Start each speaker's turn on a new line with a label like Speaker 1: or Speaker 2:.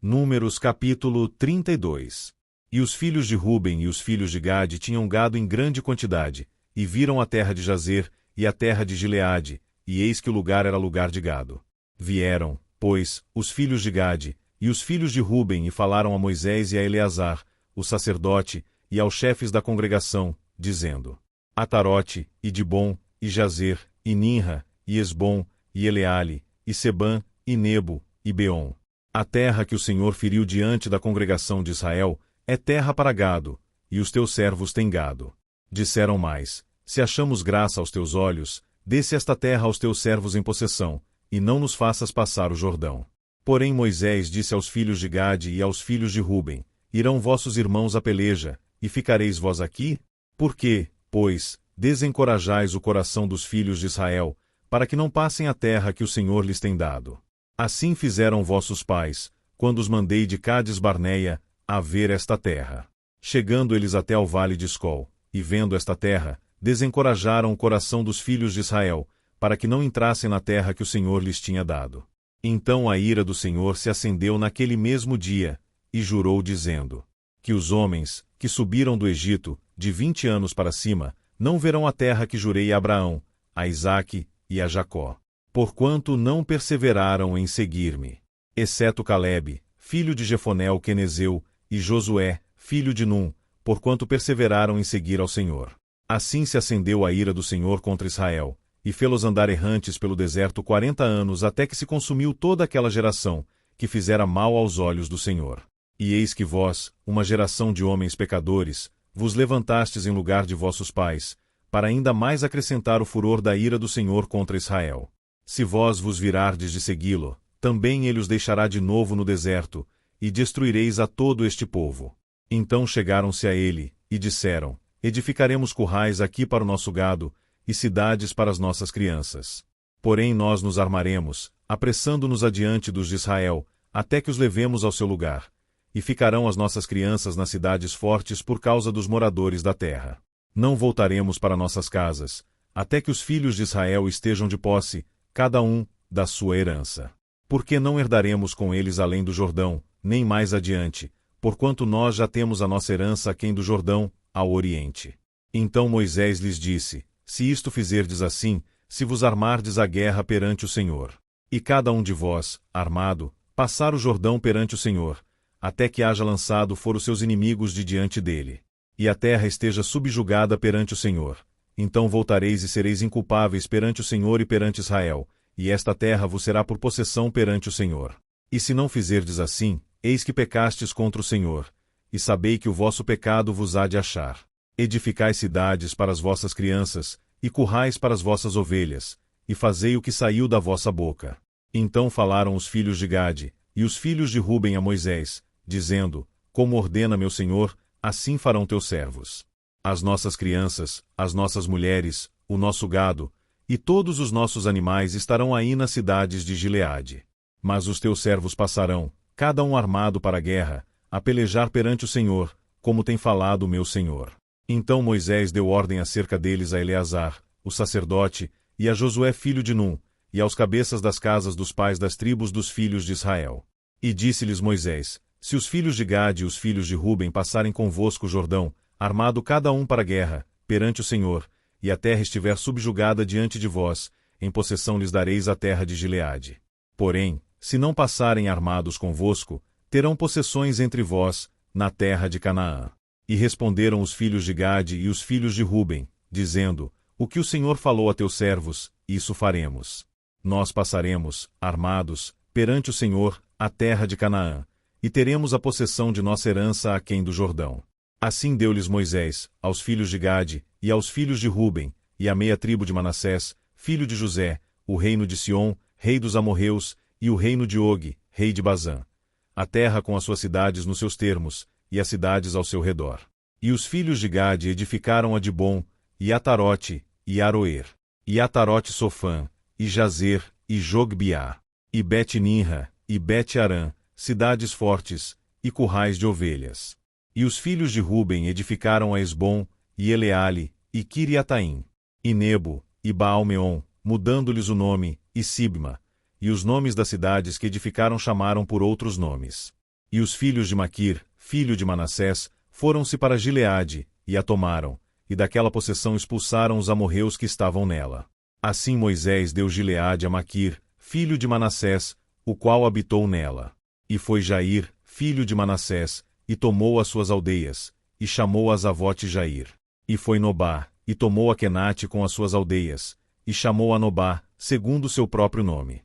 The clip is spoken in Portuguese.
Speaker 1: Números capítulo 32. E os filhos de Ruben e os filhos de Gade tinham gado em grande quantidade, e viram a terra de Jazer, e a terra de Gileade, e eis que o lugar era lugar de gado. Vieram, pois, os filhos de Gade, e os filhos de Ruben, e falaram a Moisés e a Eleazar, o sacerdote, e aos chefes da congregação, dizendo: Atarote, e Dibom, e Jazer, e Ninra, e Esbom, e Eleale, e Sebã, e Nebo, e Beom. A terra que o Senhor feriu diante da congregação de Israel é terra para gado, e os teus servos têm gado. Disseram mais: Se achamos graça aos teus olhos, dê-se esta terra aos teus servos em possessão, e não nos faças passar o Jordão. Porém Moisés disse aos filhos de Gade e aos filhos de Ruben: Irão vossos irmãos à peleja, e ficareis vós aqui? Por que, pois, desencorajais o coração dos filhos de Israel, para que não passem a terra que o Senhor lhes tem dado? Assim fizeram vossos pais, quando os mandei de Cádiz Barneia a ver esta terra. Chegando eles até ao vale de Escol, e vendo esta terra, desencorajaram o coração dos filhos de Israel, para que não entrassem na terra que o Senhor lhes tinha dado. Então a ira do Senhor se acendeu naquele mesmo dia, e jurou dizendo: Que os homens, que subiram do Egito, de 20 anos para cima, não verão a terra que jurei a Abraão, a Isaque e a Jacó. Porquanto não perseveraram em seguir-me. Exceto Calebe, filho de Jefoné o quenezeu, e Josué, filho de Num, porquanto perseveraram em seguir ao Senhor. Assim se acendeu a ira do Senhor contra Israel, e fê-los andar errantes pelo deserto 40 anos até que se consumiu toda aquela geração, que fizera mal aos olhos do Senhor. E eis que vós, uma geração de homens pecadores, vos levantastes em lugar de vossos pais, para ainda mais acrescentar o furor da ira do Senhor contra Israel. Se vós vos virardes de segui-lo, também ele os deixará de novo no deserto, e destruireis a todo este povo. Então chegaram-se a ele, e disseram: Edificaremos currais aqui para o nosso gado, e cidades para as nossas crianças. Porém nós nos armaremos, apressando-nos adiante dos de Israel, até que os levemos ao seu lugar. E ficarão as nossas crianças nas cidades fortes por causa dos moradores da terra. Não voltaremos para nossas casas, até que os filhos de Israel estejam de posse, cada um, da sua herança. Porque não herdaremos com eles além do Jordão, nem mais adiante, porquanto nós já temos a nossa herança aquém do Jordão, ao oriente. Então Moisés lhes disse: Se isto fizerdes assim, se vos armardes a guerra perante o Senhor, e cada um de vós, armado, passar o Jordão perante o Senhor, até que haja lançado fora os seus inimigos de diante dele, e a terra esteja subjugada perante o Senhor, então voltareis e sereis inculpáveis perante o Senhor e perante Israel, e esta terra vos será por possessão perante o Senhor. E se não fizerdes assim, eis que pecastes contra o Senhor, e sabei que o vosso pecado vos há de achar. Edificai cidades para as vossas crianças, e currais para as vossas ovelhas, e fazei o que saiu da vossa boca. Então falaram os filhos de Gade, e os filhos de Ruben a Moisés, dizendo: Como ordena meu Senhor, assim farão teus servos. As nossas crianças, as nossas mulheres, o nosso gado, e todos os nossos animais estarão aí nas cidades de Gileade. Mas os teus servos passarão, cada um armado para a guerra, a pelejar perante o Senhor, como tem falado o meu Senhor. Então Moisés deu ordem acerca deles a Eleazar, o sacerdote, e a Josué filho de Num, e aos cabeças das casas dos pais das tribos dos filhos de Israel. E disse-lhes Moisés: Se os filhos de Gade e os filhos de Ruben passarem convosco o Jordão, armado cada um para a guerra, perante o Senhor, e a terra estiver subjugada diante de vós, em possessão lhes dareis a terra de Gileade. Porém, se não passarem armados convosco, terão possessões entre vós, na terra de Canaã. E responderam os filhos de Gade e os filhos de Ruben, dizendo: O que o Senhor falou a teus servos, isso faremos. Nós passaremos, armados, perante o Senhor, a terra de Canaã, e teremos a possessão de nossa herança aquém do Jordão. Assim deu-lhes Moisés, aos filhos de Gade, e aos filhos de Ruben, e à meia tribo de Manassés, filho de José, o reino de Sion, rei dos amorreus, e o reino de Og, rei de Bazã. A terra com as suas cidades nos seus termos, e as cidades ao seu redor. E os filhos de Gade edificaram a Dibom, e Atarote, e Aroer, e Atarote Sofã, e Jazer, e Jogbiá, e Bet-Ninra, e Bet-Arã, cidades fortes, e currais de ovelhas. E os filhos de Ruben edificaram a Esbom, e Eleale, e Kiriataim, e Nebo, e Baal-Meon, mudando-lhes o nome, e Sibma, e os nomes das cidades que edificaram chamaram por outros nomes. E os filhos de Maquir, filho de Manassés, foram-se para Gileade, e a tomaram, e daquela possessão expulsaram os amorreus que estavam nela. Assim Moisés deu Gileade a Maquir, filho de Manassés, o qual habitou nela. E foi Jair, filho de Manassés, e tomou as suas aldeias, e chamou as Avote Jair. E foi Nobá, e tomou a Quenate com as suas aldeias, e chamou a Nobá, segundo seu próprio nome.